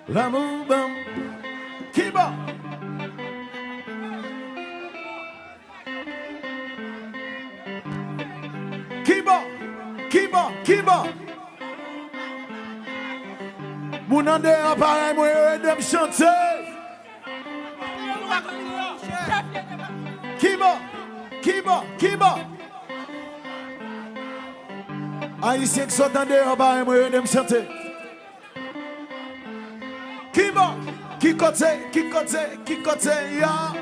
L'amour bon. Qui bon? Qui bon? Qui bon? Qui bon? Mon ande appareil, moi, de me chanter. Qui bon? Qui bon? Qui bon? Haïtien qui sont en dehors, appareil, moi, de me chanter. Qui bon? Qui côté? Qui côté? Qui côté? Ya?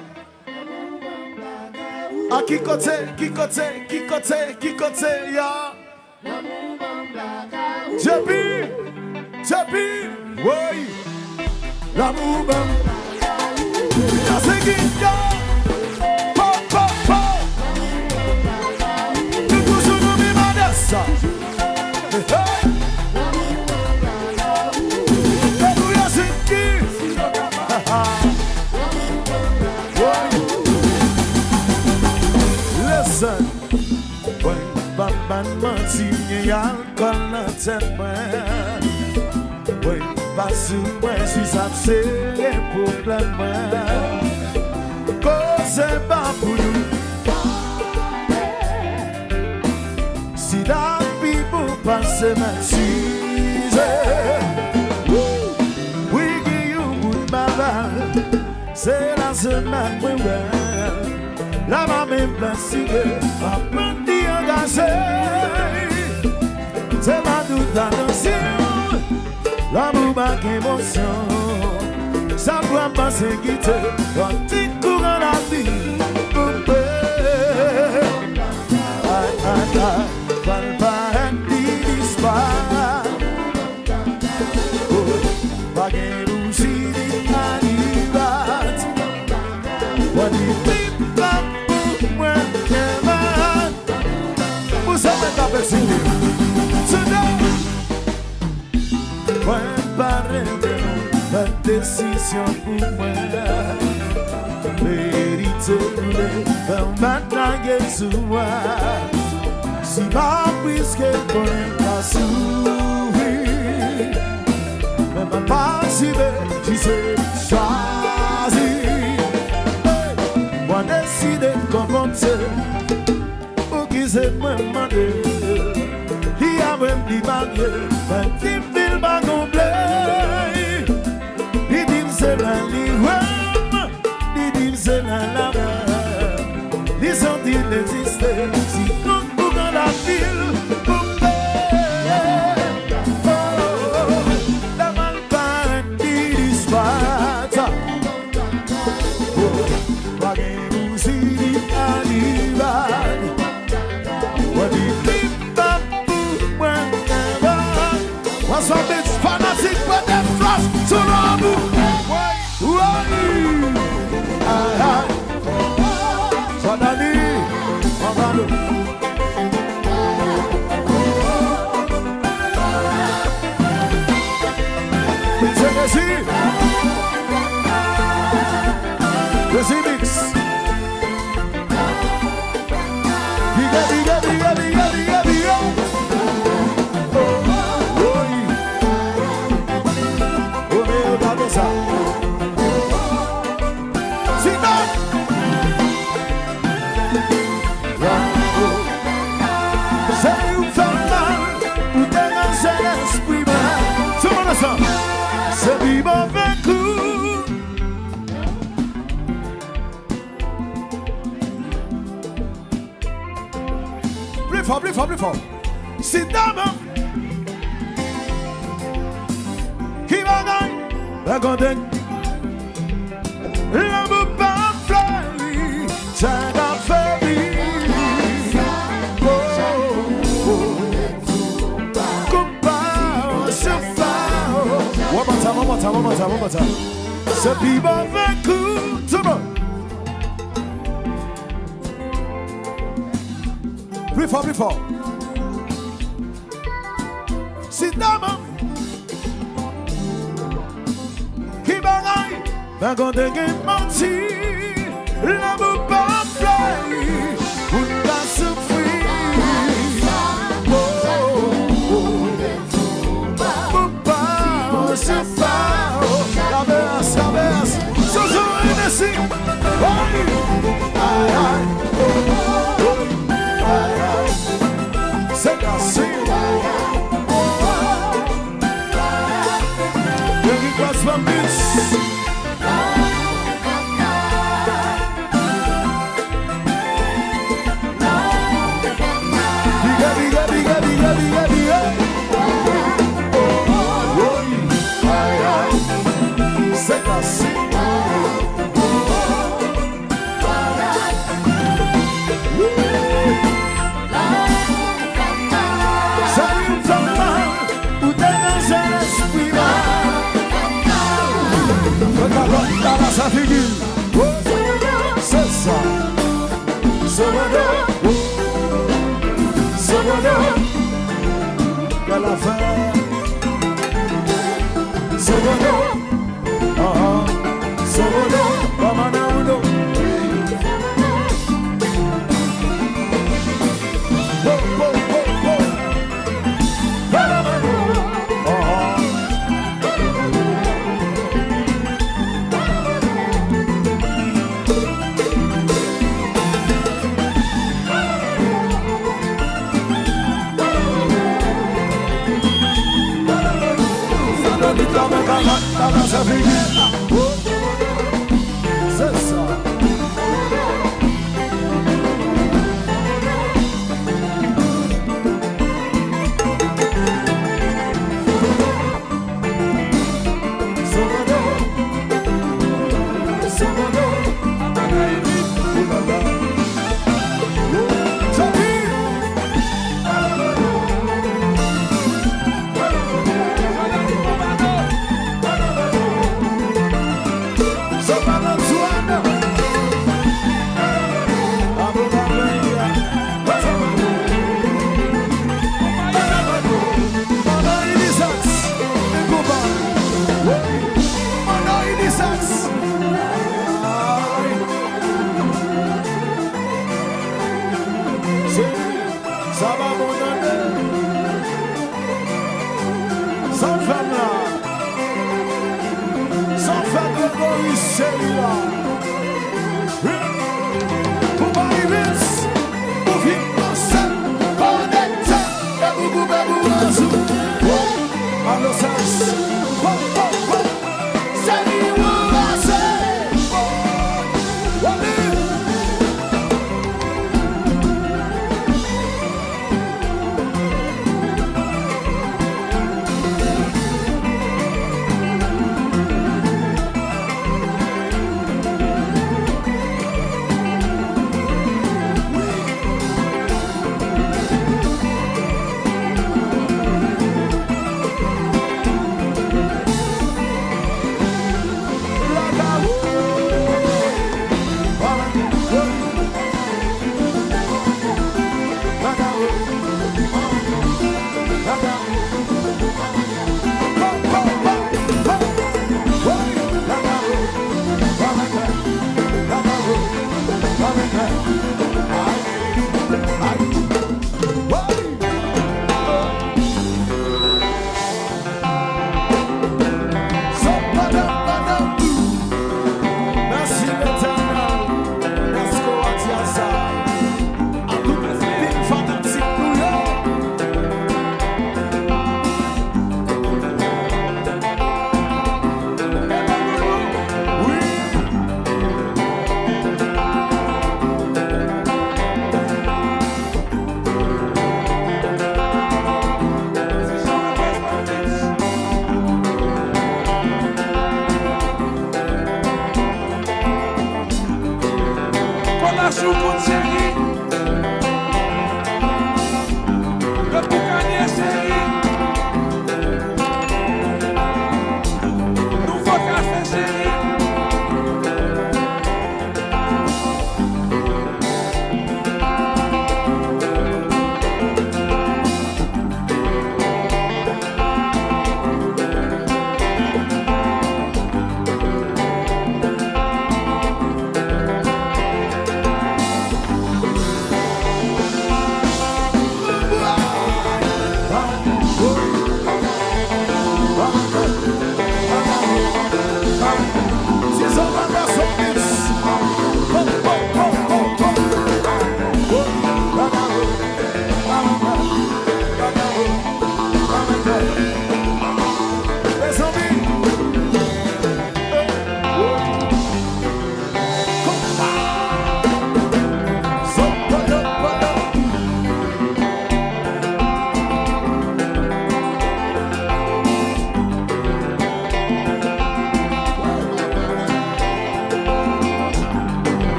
À qui côté? Qui côté? Qui côté? Qui côté? Ya? Jepi, oui. L'amour bon. La seguinte. Pop, pop, pop. Nous tous nous vivons de ça. Listen, when Bamban Mansi alcohol not ten man, when Basu when she's upset problem man, cause Bambulu. See that people pass my season. We give you good baba, say that's a man we well. La maman placée, apprenti à gazer. C'est ma doute d'attention, l'amour manque émotion. Ça doit pas se quitter, quand tu cours à la vie. Aïe, aïe, aïe, pas un d'histoire. Pas qu'un rougi d'animat. La décision pour moi, vérité voulait faire m'attaquer sur moi. Si ma puisque qu'on pas souri, mais ma passive, j'y sais choisir. Moi décider de commencer, pour qui c'est moi demander. Il y a même des mariés, un petit film à combler. C'est la ligne, c'est la mer. Les sentiers n'existaient si tout dans la ville. La malpagne d'histoire. Pas qu'un rougi d'animal. Moi, dit papou, moi, moi, soit des fanatiques, pas des flashs sur l'amour. Sadali, Mamalo. C'est mix. Diga. Oh, meu cabeça. C'est vivant vaincu. Plus fort. C'est dame qui va gagner. La gondine. L'amour pas fly. Ça va faire One more time. C'est vivant vaincu. Tout le monde. Plus fort. C'est dame qui bagaille. Ben quand t'es menti, l'amour pas fly. On va souffrir. C'est pas. l'esprit là. Regarde dans sa figure. C'est ça. Sobodo. Qu'elle a fait. Sobodo. Sobodo. Bamanaudo. C'est ça. Ça va mon ami, sans femme là, sans femme de Maurice, c'est là. Pour arriver, pour vivre ensemble, connecté, et vous pouvez vous résoudre. Alors ça, c'est lui.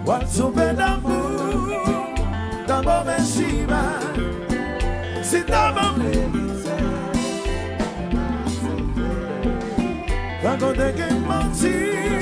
Ou tomber d'amour, dans mauvais chemin. Si t'as pas quand t'es menti.